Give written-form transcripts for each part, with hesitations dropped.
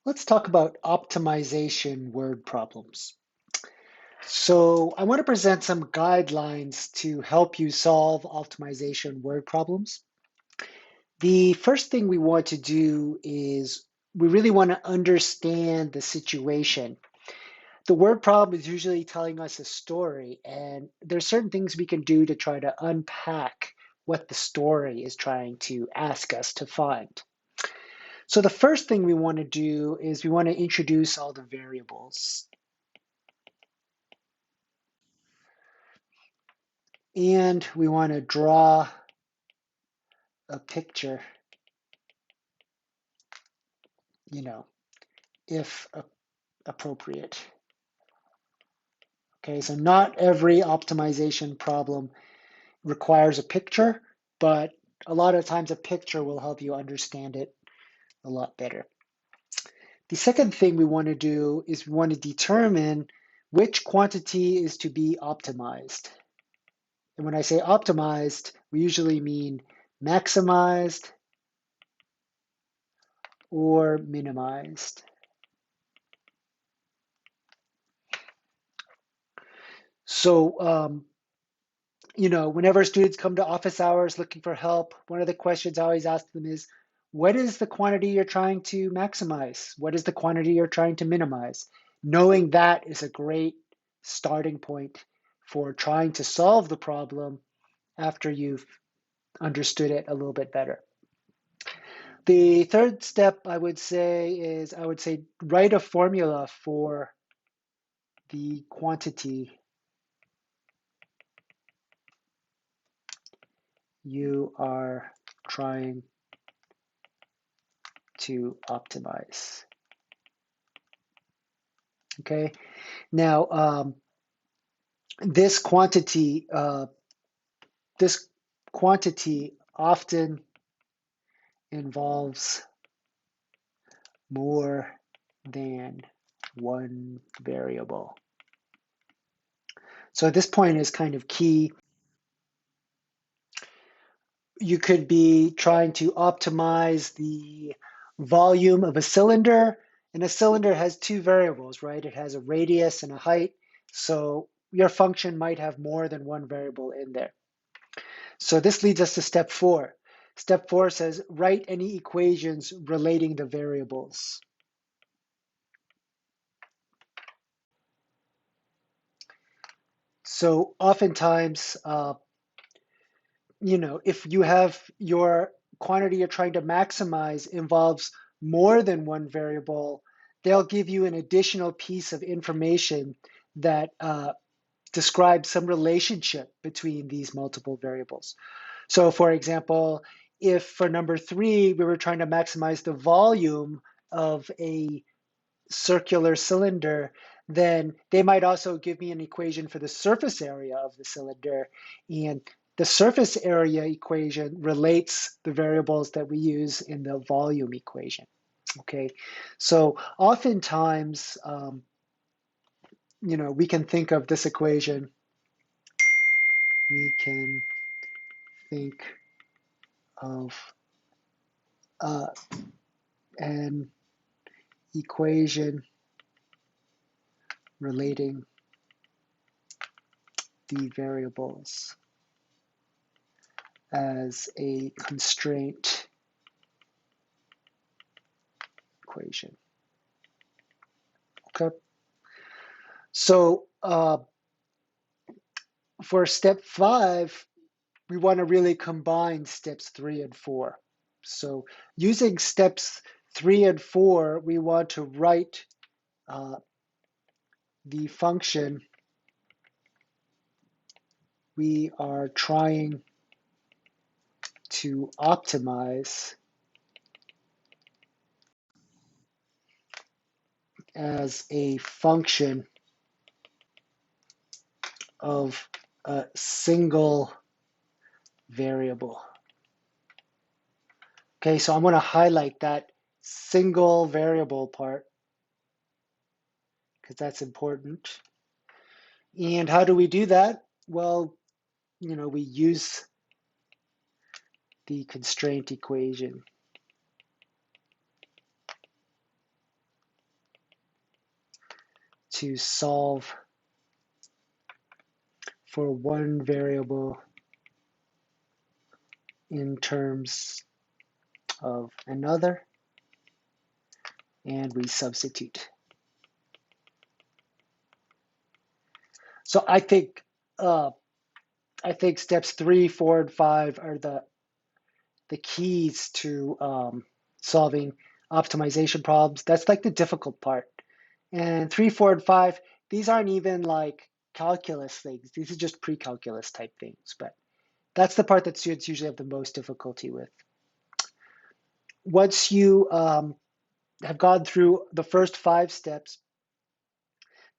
Let's talk about optimization word problems. So I want to present some guidelines to help you solve optimization word problems. The first thing we want to do is we really want to understand the situation. The word problem is usually telling us a story, and there's certain things we can do to try to unpack what the story is trying to ask us to find. So the first thing we want to do is we want to introduce all the variables. And we want to draw a picture, you know, if appropriate. Okay, so not every optimization problem requires a picture, but a lot of times a picture will help you understand it a lot better. The second thing we want to do is we want to determine which quantity is to be optimized. And when I say optimized, we usually mean maximized or minimized. So, whenever students come to office hours looking for help, one of the questions I always ask them is, what is the quantity you're trying to maximize? What is the quantity you're trying to minimize? Knowing that is a great starting point for trying to solve the problem after you've understood it a little bit better. The third step I would say write a formula for the quantity you are trying to optimize. Okay, now this quantity this quantity often involves more than one variable. So this point is kind of key. You could be trying to optimize the volume of a cylinder, and a cylinder has two variables, right? It has a radius and a height. So your function might have more than one variable in there. So this leads us to step 4. Step 4 says write any equations relating the variables. So oftentimes, if you have your quantity you're trying to maximize involves more than one variable, they'll give you an additional piece of information that describes some relationship between these multiple variables. So for example, if for number 3, we were trying to maximize the volume of a circular cylinder, then they might also give me an equation for the surface area of the cylinder. And the surface area equation relates the variables that we use in the volume equation. Okay, so oftentimes, we can think of this equation. We can think of an equation relating the variables as a constraint equation. Okay. So for step 5, we want to really combine steps 3 and 4. So using steps 3 and 4, we want to write the function we are trying to optimize as a function of a single variable. Okay, so I'm going to highlight that single variable part because that's important. And how do we do that? Well, we use the constraint equation. to solve for one variable in terms of another, and we substitute. So I think steps 3, 4, and 5 are the keys to solving optimization problems. That's like the difficult part. And 3, 4, and 5, these aren't even like calculus things. These are just pre-calculus type things. But that's the part that students usually have the most difficulty with. Once you have gone through the first 5 steps,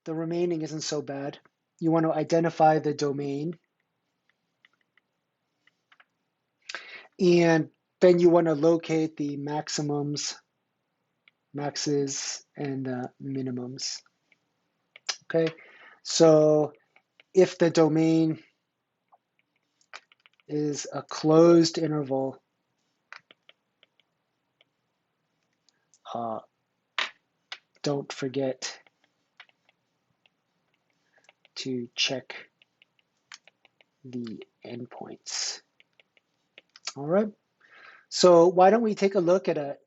the remaining isn't so bad. You want to identify the domain. And then you want to locate the maximums, maxes, and minimums. Okay, so if the domain is a closed interval, don't forget to check the endpoints. All right, so why don't we take a look at a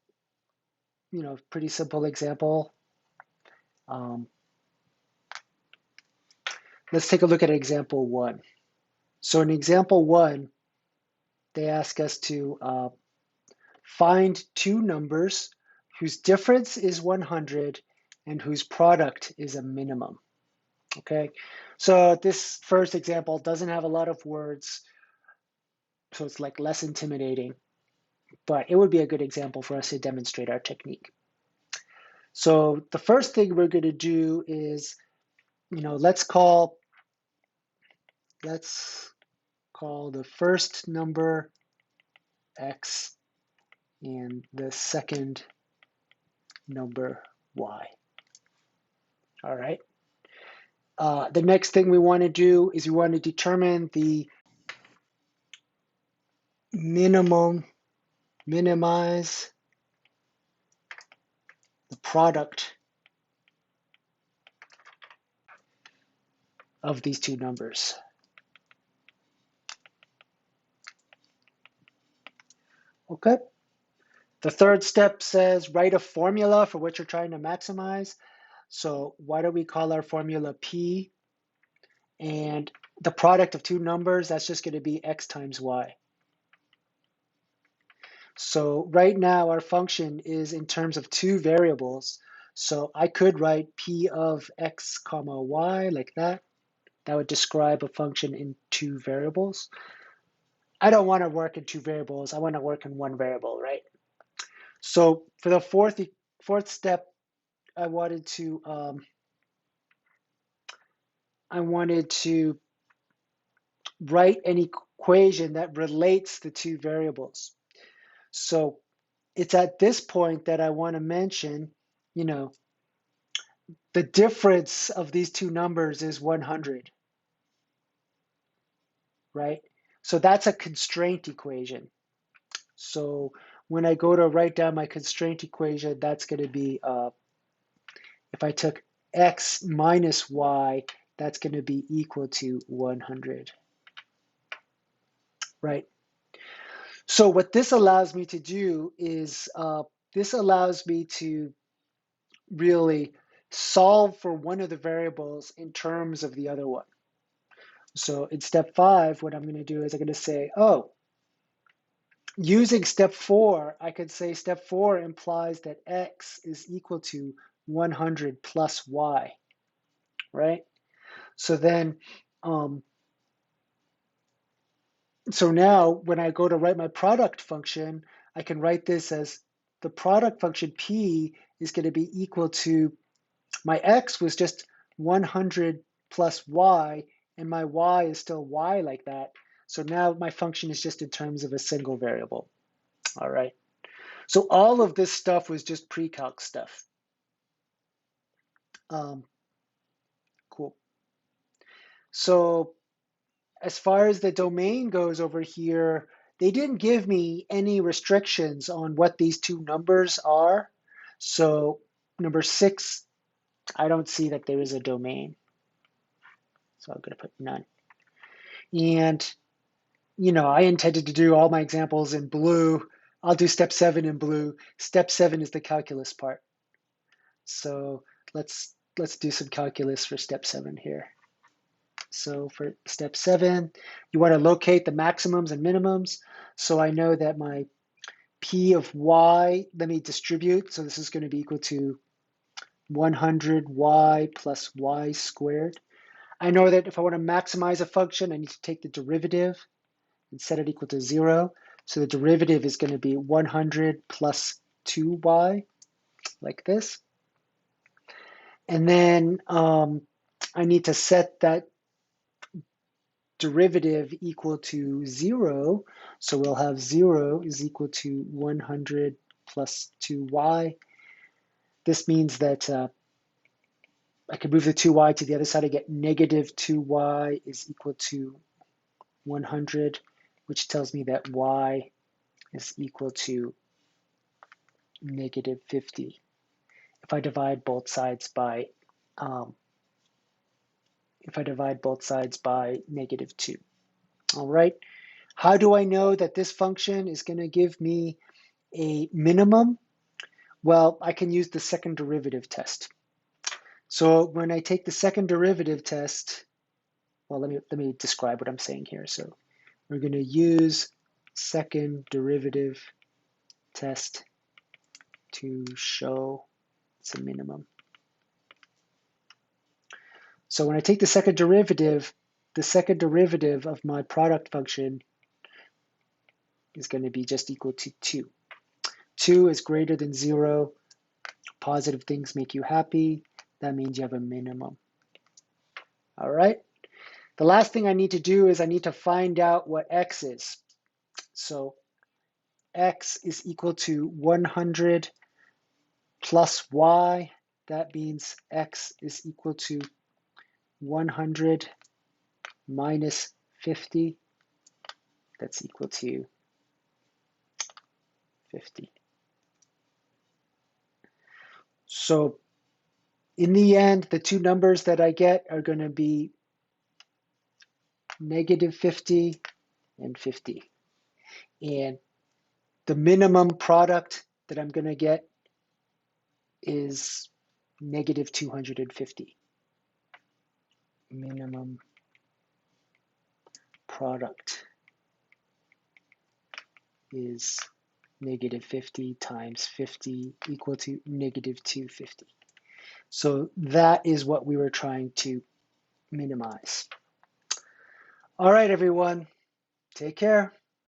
pretty simple example. Let's take a look at example 1. So in example 1, they ask us to find 2 numbers whose difference is 100 and whose product is a minimum. Okay, so this first example doesn't have a lot of words, so it's like less intimidating, but it would be a good example for us to demonstrate our technique. So the first thing we're going to do is, let's call the first number x and the second number y. All right. The next thing we want to do is we want to determine the minimize the product of these 2 numbers. Okay. The third step says write a formula for what you're trying to maximize. So why don't we call our formula P, and the product of 2 numbers, that's just going to be x times y. So right now our function is in terms of 2 variables. So I could write P of x comma y like that. That would describe a function in 2 variables. I don't want to work in 2 variables. I want to work in 1 variable, right? So for the fourth step, I wanted to write an equation that relates the 2 variables. So it's at this point that I want to mention, the difference of these 2 numbers is 100, right? So that's a constraint equation. So when I go to write down my constraint equation, that's going to be, if I took x minus y, that's going to be equal to 100, right? So what this allows me to do is, this allows me to really solve for one of the variables in terms of the other one. So in step 5, what I'm going to do is I'm going to say, using step 4, I could say step 4 implies that x is equal to 100 plus y, right? So then, so now when I go to write my product function, I can write this as the product function P is going to be equal to, my x was just 100 plus y, and my y is still y like that. So now my function is just in terms of a single variable. All right. So all of this stuff was just pre-calc stuff. Cool. So as far as the domain goes over here, they didn't give me any restrictions on what these 2 numbers are. So number 6 I don't see that there is a domain. So I'm going to put none. And, I intended to do all my examples in blue. I'll do step 7 in blue. Step 7 is the calculus part. So let's do some calculus for step 7 here. So for step 7, you want to locate the maximums and minimums. So I know that my P of y, let me distribute. So this is going to be equal to 100y plus y squared. I know that if I want to maximize a function, I need to take the derivative and set it equal to 0. So the derivative is going to be 100 plus 2y, like this. And then I need to set that derivative equal to 0. So we'll have 0 is equal to 100 plus 2y. This means that I can move the 2y to the other side. I get negative 2y is equal to 100, which tells me that y is equal to negative 50. If I divide both sides by negative 2. All right. How do I know that this function is going to give me a minimum? Well, I can use the second derivative test. So when I take the second derivative test, well, let me describe what I'm saying here. So we're going to use second derivative test to show it's a minimum. So when I take the second derivative of my product function is going to be just equal to 2. 2 is greater than 0. Positive things make you happy. That means you have a minimum. All right. The last thing I need to do is I need to find out what x is. So x is equal to 100 plus y. That means x is equal to 100 minus 50. That's equal to 50. So in the end, the two numbers that I get are going to be negative 50 and 50. And the minimum product that I'm going to get is negative 250. Minimum product is negative 50 times 50 equal to negative 250. So that is what we were trying to minimize. All right, everyone, take care.